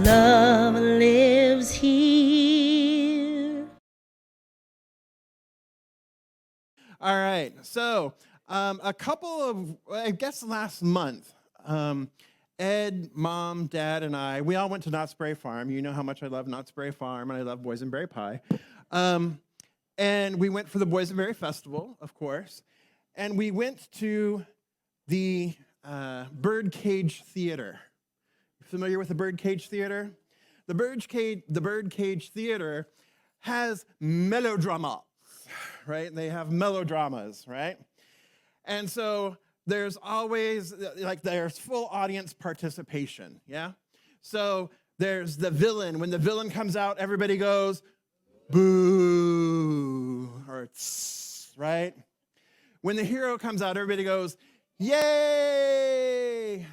Love lives here. All right, so a couple of, I guess last month, Ed, Mom, Dad, and I, we all went to Knott's Berry Farm. You know how much I love Knott's Berry Farm, and I love boysenberry pie. And we went for the Boysenberry Festival, of course, and we went to the Birdcage Theater. Familiar with the Birdcage Theater? The Birdcage Theater has melodramas, right? They have melodramas, right? And so there's always, there's full audience participation, yeah? So there's the villain. When the villain comes out, everybody goes, boo, or tss, right? When the hero comes out, everybody goes, yay!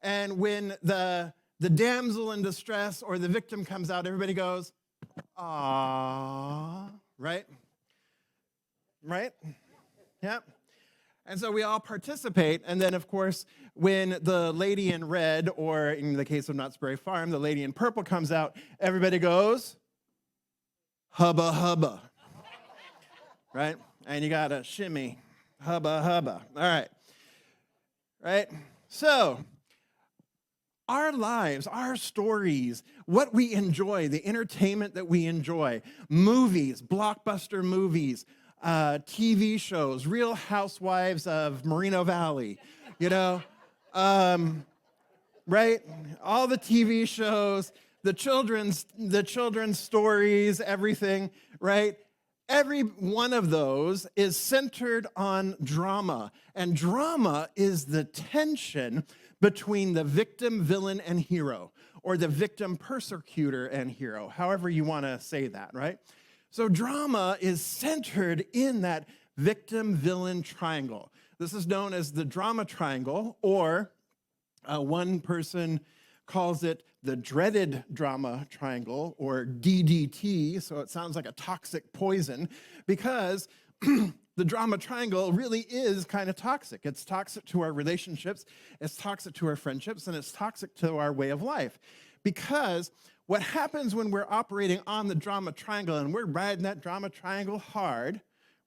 And when the damsel in distress or the victim comes out, everybody goes, aww, right? Right? Yep. And so we all participate, and then, of course, when the lady in red, or in the case of Knott's Berry Farm, the lady in purple comes out, everybody goes, hubba hubba, right? And you gotta shimmy, hubba hubba. All right, right? So, our lives, our stories, what we enjoy, the entertainment that we enjoy, movies, blockbuster movies, TV shows, Real Housewives of Moreno Valley, you know, right? All the TV shows, the children's stories, everything, right? Every one of those is centered on drama, and drama is the tension between the victim, villain, and hero, or the victim, persecutor, and hero, however you want to say that, right? So drama is centered in that victim-villain triangle. This is known as the drama triangle, or one person calls it the dreaded drama triangle, or DDT, so it sounds like a toxic poison, because the drama triangle really is kind of toxic. It's toxic to our relationships, it's toxic to our friendships, and it's toxic to our way of life. Because what happens when we're operating on the drama triangle and we're riding that drama triangle hard,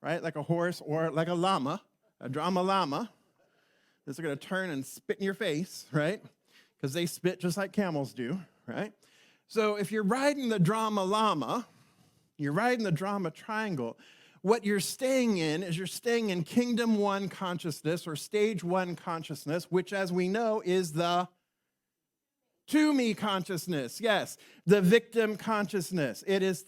right, like a horse or like a llama, a drama llama, is going to turn and spit in your face, right? Because they spit just like camels do, right? So if you're riding the drama llama, you're riding the drama triangle, what you're staying in is you're staying in kingdom one consciousness, or stage one consciousness, which, as we know, is the to me consciousness. Yes, the victim consciousness. It is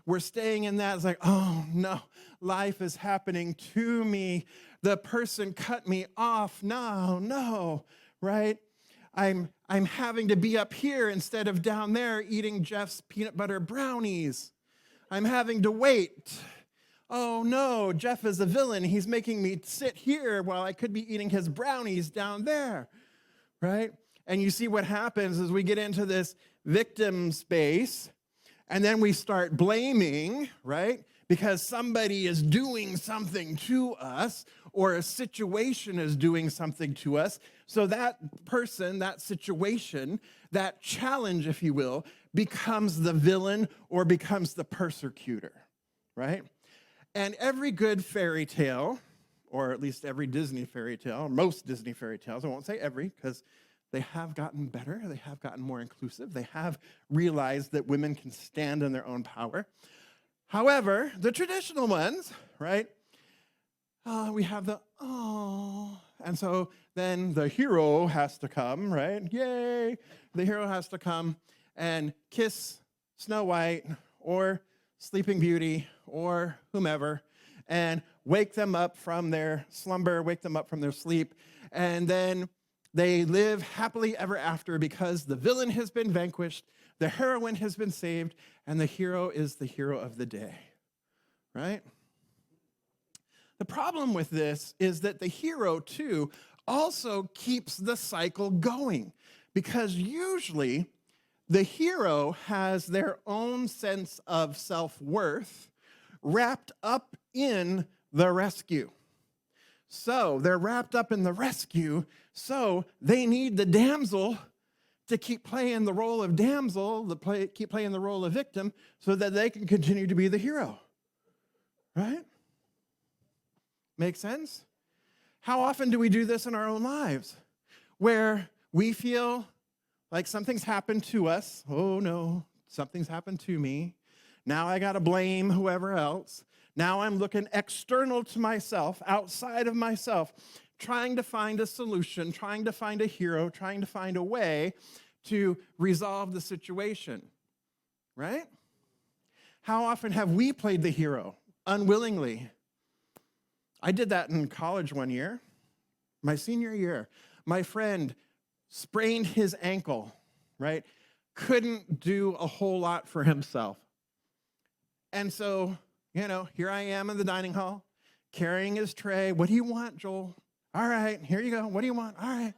we're staying in that. It's like, oh no, life is happening to me. The person cut me off. No, right? I'm having to be up here instead of down there eating Jeff's peanut butter brownies. I'm having to wait. Oh no, Jeff is a villain. He's making me sit here while I could be eating his brownies down there, right? And you see what happens is we get into this victim space, and then we start blaming, right? Because somebody is doing something to us, or a situation is doing something to us. So that person, that situation, that challenge, if you will, becomes the villain or becomes the persecutor, right? And every good fairy tale, or at least every Disney fairy tale, most Disney fairy tales, I won't say every, because they have gotten better, they have gotten more inclusive, they have realized that women can stand in their own power. However, the traditional ones, right, we have the, oh, and so then the hero has to come, right? Yay! The hero has to come and kiss Snow White or Sleeping Beauty or whomever and wake them up from their slumber, wake them up from their sleep, and then they live happily ever after because the villain has been vanquished, the heroine has been saved, and the hero is the hero of the day, right? The problem with this is that the hero, too, also keeps the cycle going, because usually the hero has their own sense of self-worth wrapped up in the rescue. So they're wrapped up in the rescue, so they need the damsel to keep playing the role of damsel, keep playing the role of victim, so that they can continue to be the hero. Right? Make sense? How often do we do this in our own lives? Where we feel like something's happened to us. Oh no, something's happened to me. Now I gotta blame whoever else. Now I'm looking external to myself, outside of myself, trying to find a solution, trying to find a hero, trying to find a way to resolve the situation, right? How often have we played the hero unwillingly? I did that in college one year, my senior year. My friend sprained his ankle, right? Couldn't do a whole lot for himself. And so, here I am in the dining hall, carrying his tray. What do you want, Joel? All right, here you go. What do you want? All right,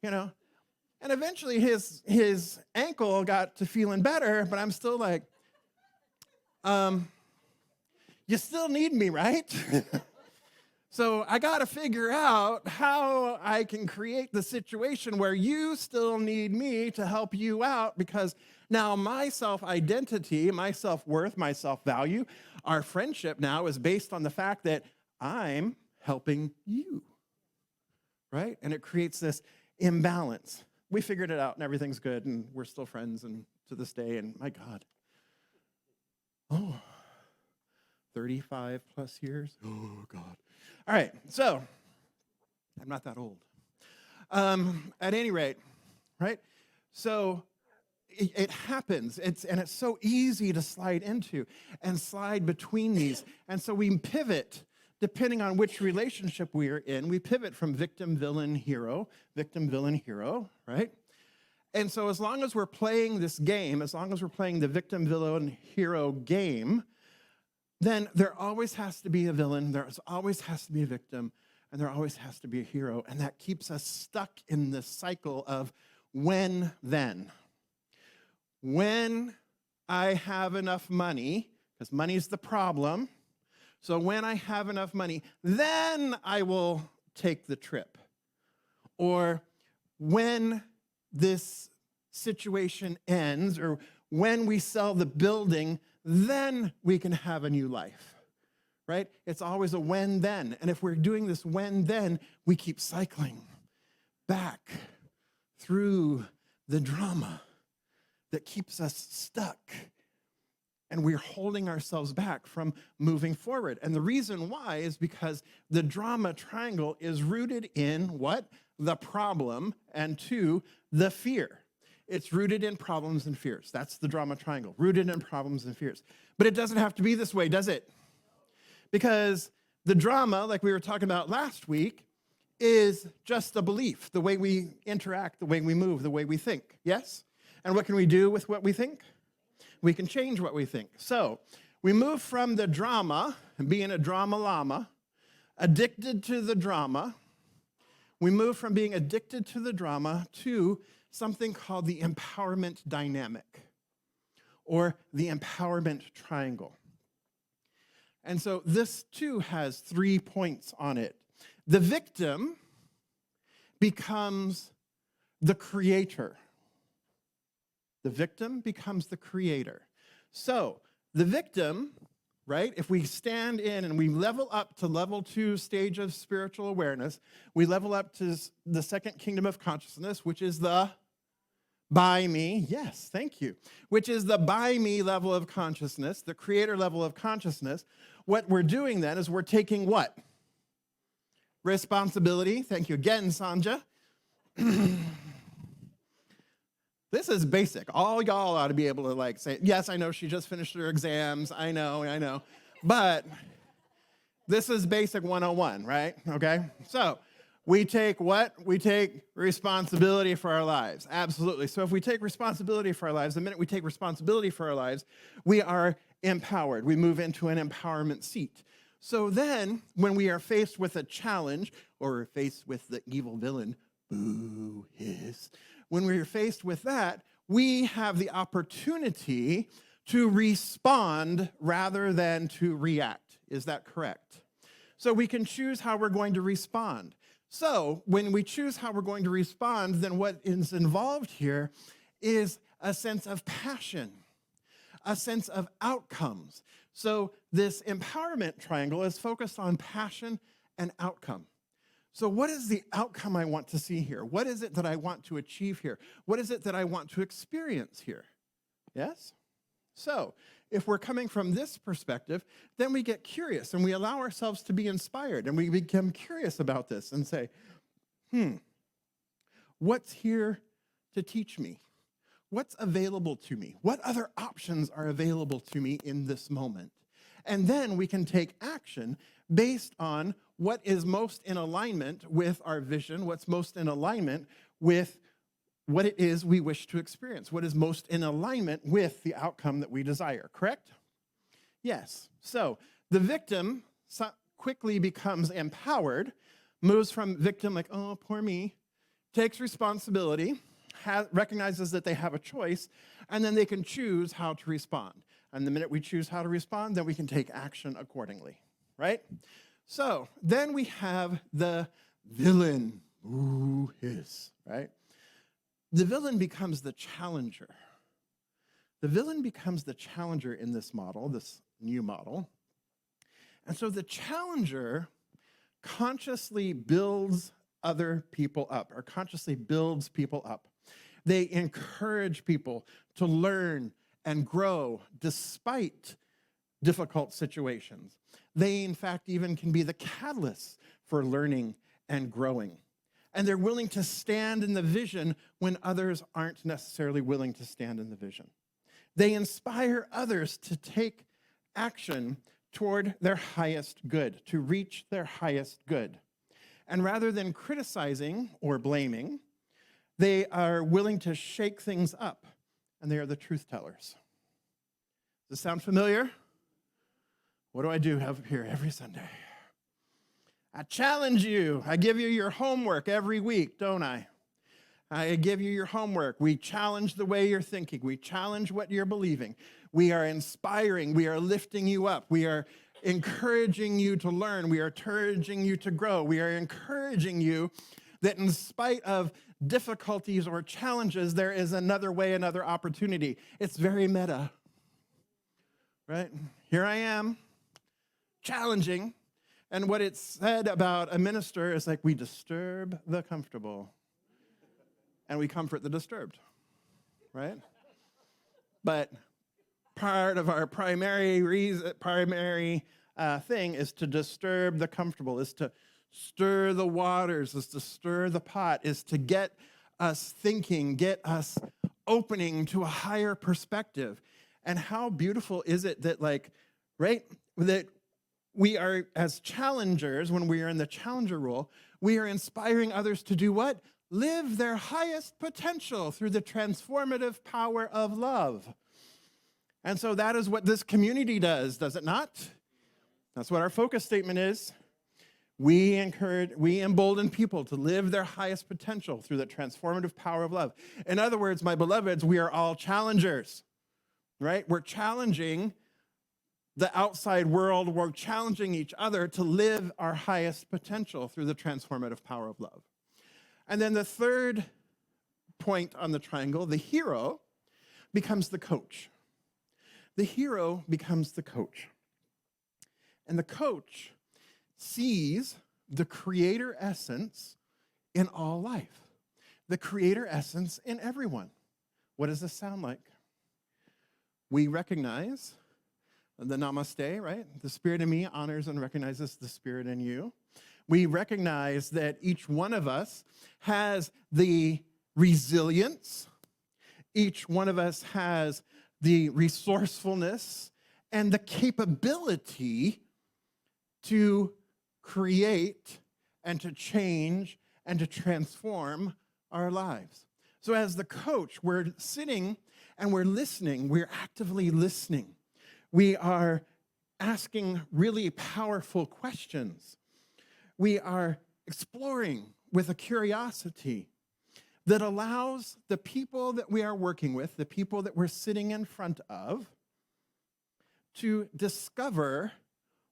And eventually his ankle got to feeling better, but I'm still like, you still need me, right? So I got to figure out how I can create the situation where you still need me to help you out, because now my self-identity, my self-worth, my self-value, our friendship now is based on the fact that I'm helping you, right? And it creates this imbalance. We figured it out and everything's good and we're still friends and to this day, and my God. 35 plus years? Oh, God. All right, so I'm not that old. At any rate, right? So it happens, and it's so easy to slide into and slide between these. And so we pivot, depending on which relationship we're in. We pivot from victim, villain, hero, right? And so as long as we're playing this game, as long as we're playing the victim, villain, hero game, then there always has to be a villain, there always has to be a victim, and there always has to be a hero. And that keeps us stuck in this cycle of when, then. When I have enough money, because money's the problem, so when I have enough money, then I will take the trip. Or when this situation ends, or when we sell the building, then we can have a new life, right? It's always a when, then. And if we're doing this when, then, we keep cycling back through the drama that keeps us stuck. And we're holding ourselves back from moving forward. And the reason why is because the drama triangle is rooted in what? The problem, and 2, the fear. It's rooted in problems and fears. That's the drama triangle, rooted in problems and fears. But it doesn't have to be this way, does it? Because the drama, like we were talking about last week, is just a belief, the way we interact, the way we move, the way we think, yes? And what can we do with what we think? We can change what we think. So we move from the drama, being a drama llama, addicted to the drama. We move from being addicted to the drama to something called the empowerment dynamic, or the empowerment triangle. And so this too has 3 points on it. The victim becomes the creator. The victim becomes the creator. So the victim, right, if we stand in and we level up to level 2 stage of spiritual awareness, we level up to the second kingdom of consciousness, which is the by me, yes, thank you, which is the by me level of consciousness, the creator level of consciousness. What we're doing then is we're taking what? Responsibility. Thank you again, Sanja. This is basic. All y'all ought to be able to say, yes, I know she just finished her exams. I know. But this is basic 101, right? Okay? So we take what? We take responsibility for our lives. Absolutely. So if we take responsibility for our lives, the minute we take responsibility for our lives, we are empowered. We move into an empowerment seat. So then, when we are faced with a challenge, or faced with the evil villain, boo, hiss, when we're faced with that, we have the opportunity to respond rather than to react. Is that correct? So we can choose how we're going to respond. So when we choose how we're going to respond, then what is involved here is a sense of passion, a sense of outcomes. So this empowerment triangle is focused on passion and outcome. So what is the outcome I want to see here? What is it that I want to achieve here? What is it that I want to experience here? Yes? So if we're coming from this perspective, then we get curious and we allow ourselves to be inspired and we become curious about this and say, what's here to teach me? What's available to me? What other options are available to me in this moment? And then we can take action based on what is most in alignment with our vision, what's most in alignment with what it is we wish to experience, what is most in alignment with the outcome that we desire, correct? Yes. So the victim quickly becomes empowered, moves from victim like, oh, poor me, takes responsibility, recognizes that they have a choice, and then they can choose how to respond. And the minute we choose how to respond, then we can take action accordingly, right? So then we have the villain. Ooh, hiss, right? The villain becomes the challenger. The villain becomes the challenger in this model, this new model. And so the challenger consciously builds other people up, or consciously builds people up. They encourage people to learn and grow despite difficult situations. They, in fact, even can be the catalyst for learning and growing. And they're willing to stand in the vision when others aren't necessarily willing to stand in the vision. They inspire others to take action toward their highest good, to reach their highest good. And rather than criticizing or blaming, they are willing to shake things up, and they are the truth tellers. Does this sound familiar? What do I do here every Sunday? I challenge you. I give you your homework every week, don't I? I give you your homework. We challenge the way you're thinking. We challenge what you're believing. We are inspiring. We are lifting you up. We are encouraging you to learn. We are encouraging you to grow. We are encouraging you that in spite of difficulties or challenges, there is another way, another opportunity. It's very meta, right? Here I am, challenging. And what it's said about a minister is like, we disturb the comfortable and we comfort the disturbed, right? But part of our primary thing is to disturb the comfortable, is to stir the waters, is to stir the pot, is to get us thinking, get us opening to a higher perspective. And how beautiful is it that, like, right, that we are, as challengers, when we are in the challenger role, we are inspiring others to do what? Live their highest potential through the transformative power of love. And so that is what this community does it not? That's what our focus statement is. We embolden people to live their highest potential through the transformative power of love. In other words, my beloveds, we are all challengers, right? We're challenging the outside world. We're challenging each other to live our highest potential through the transformative power of love. And then the third point on the triangle, the hero becomes the coach. The hero becomes the coach. And the coach sees the creator essence in all life, the creator essence in everyone. What does this sound like? We recognize the namaste, right? The spirit in me honors and recognizes the spirit in you. We recognize that each one of us has the resilience. Each one of us has the resourcefulness and the capability to create and to change and to transform our lives. So as the coach, we're sitting and we're listening. We're actively listening. We are asking really powerful questions. We are exploring with a curiosity that allows the people that we are working with, the people that we're sitting in front of, to discover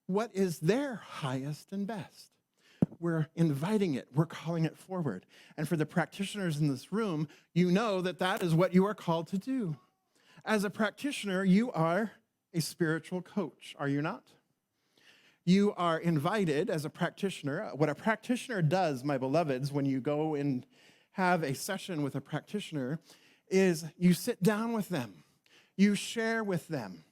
what is their highest and best, we're inviting it, we're calling it forward. And for the practitioners in this room, you know that that is what you are called to do. As a practitioner, you are a spiritual coach, are you not? You are invited as a practitioner. What a practitioner does, my beloveds, when you go and have a session with a practitioner, is you sit down with them. You share with them.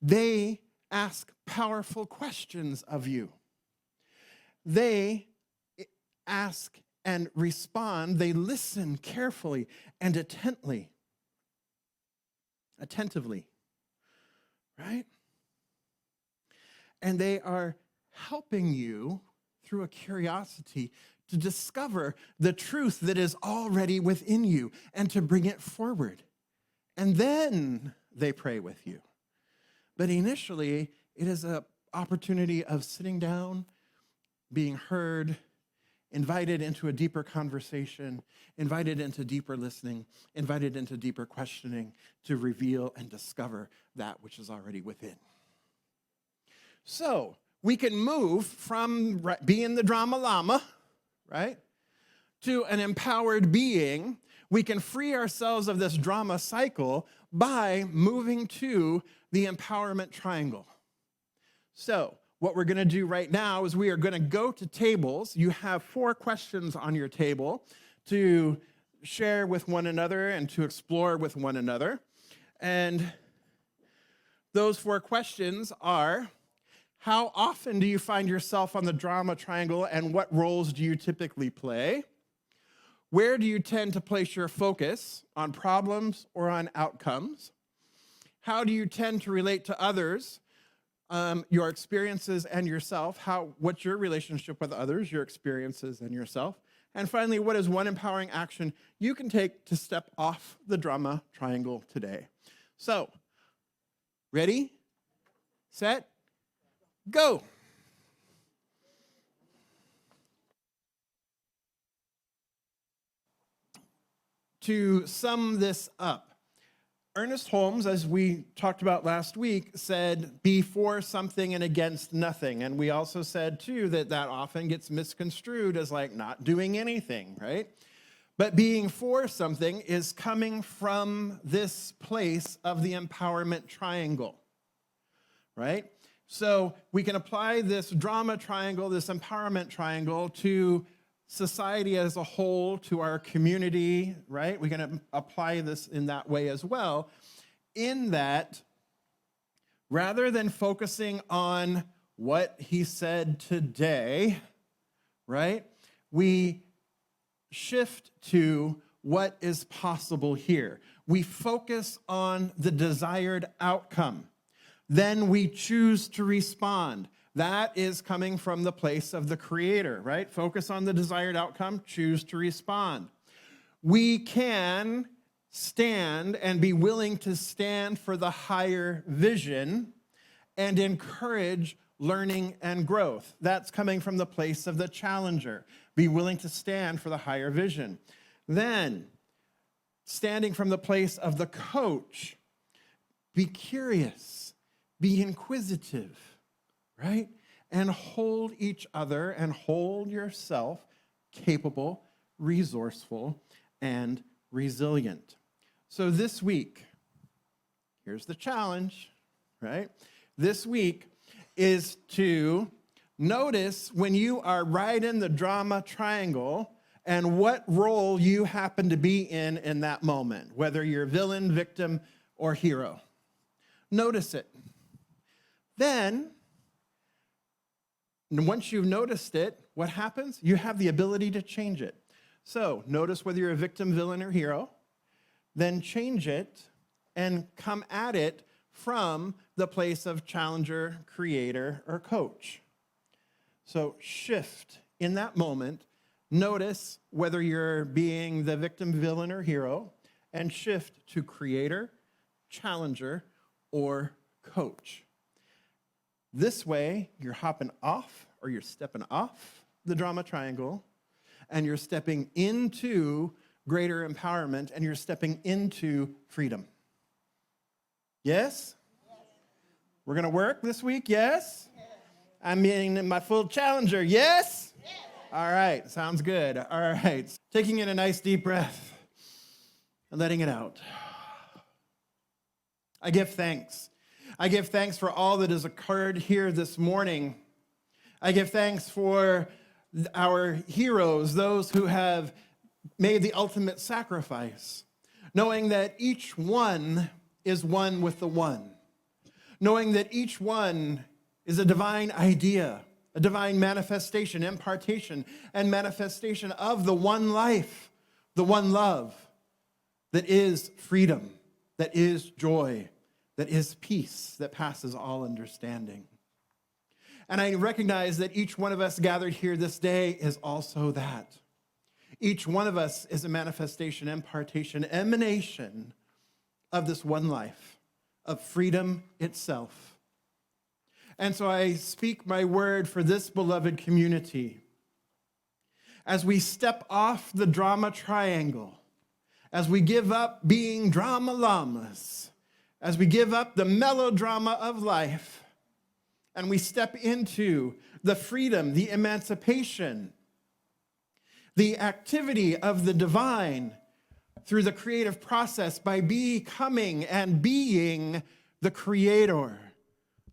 They ask powerful questions of you. They ask and respond. They listen carefully and attentively, right? And they are helping you through a curiosity to discover the truth that is already within you and to bring it forward. And then they pray with you. But initially, it is an opportunity of sitting down, being heard, invited into a deeper conversation, invited into deeper listening, invited into deeper questioning to reveal and discover that which is already within. So we can move from being the drama llama, right, to an empowered being. We can free ourselves of this drama cycle by moving to the empowerment triangle. So what we're going to do right now is we are going to go to tables. You have 4 questions on your table to share with one another and to explore with one another. And those 4 questions are: how often do you find yourself on the drama triangle, and what roles do you typically play? Where do you tend to place your focus, on problems or on outcomes? How do you tend to relate to others, your experiences and yourself? What's your relationship with others, your experiences and yourself? And finally, what is one empowering action you can take to step off the drama triangle today? So, ready, set, go. To sum this up, Ernest Holmes, as we talked about last week, said, be for something and against nothing. And we also said, too, that often gets misconstrued as like not doing anything, right? But being for something is coming from this place of the empowerment triangle, right? So we can apply this drama triangle, this empowerment triangle, to society as a whole, to our community, right? We can apply this in that way as well, in that rather than focusing on what he said today, right, we shift to what is possible here. We focus on the desired outcome. Then we choose to respond. That is coming from the place of the creator, right? Focus on the desired outcome, choose to respond. We can stand and be willing to stand for the higher vision and encourage learning and growth. That's coming from the place of the challenger. Be willing to stand for the higher vision. Then, standing from the place of the coach, be curious, be inquisitive, right? And hold each other and hold yourself capable, resourceful, and resilient. So this week, here's the challenge, right? This week is to notice when you are right in the drama triangle and what role you happen to be in that moment, whether you're villain, victim, or hero. Notice it. Then, and once you've noticed it, what happens? You have the ability to change it. So notice whether you're a victim, villain, or hero, then change it and come at it from the place of challenger, creator, or coach. So shift in that moment, notice whether you're being the victim, villain, or hero, and shift to creator, challenger, or coach. This way, you're hopping off or you're stepping off the drama triangle and you're stepping into greater empowerment and you're stepping into freedom. Yes? We're going to work this week? Yes? I'm being my full challenger. Yes? All right, sounds good. All right, taking in a nice deep breath and letting it out. I give thanks. I give thanks for all that has occurred here this morning. I give thanks for our heroes, those who have made the ultimate sacrifice, knowing that each one is one with the one, knowing that each one is a divine idea, a divine manifestation, impartation, and manifestation of the one life, the one love that is freedom, that is joy, that is peace that passes all understanding. And I recognize that each one of us gathered here this day is also that. Each one of us is a manifestation, impartation, emanation of this one life, of freedom itself. And so I speak my word for this beloved community. As we step off the drama triangle, as we give up being drama llamas, as we give up the melodrama of life, and we step into the freedom, the emancipation, the activity of the divine through the creative process by becoming and being the creator,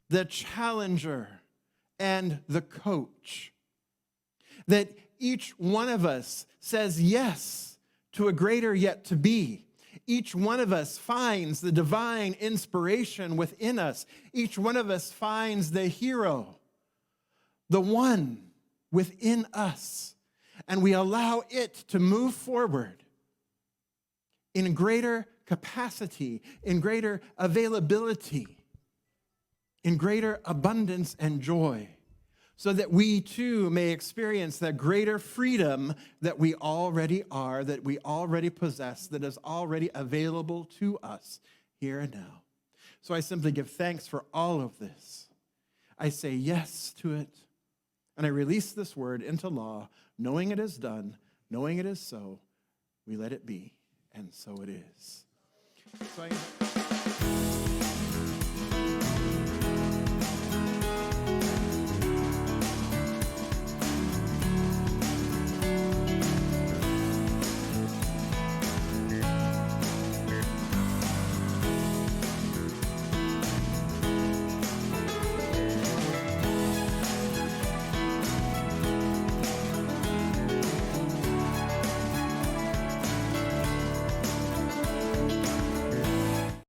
the challenger, and the coach. That each one of us says yes to a greater yet to be. Each one of us finds the divine inspiration within us. Each one of us finds the hero, the one within us. And we allow it to move forward in greater capacity, in greater availability, in greater abundance and joy, so that we too may experience that greater freedom that we already are, that we already possess, that is already available to us here and now. So I simply give thanks for all of this. I say yes to it, and I release this word into law, knowing it is done, knowing it is so. We let it be, and so it is. So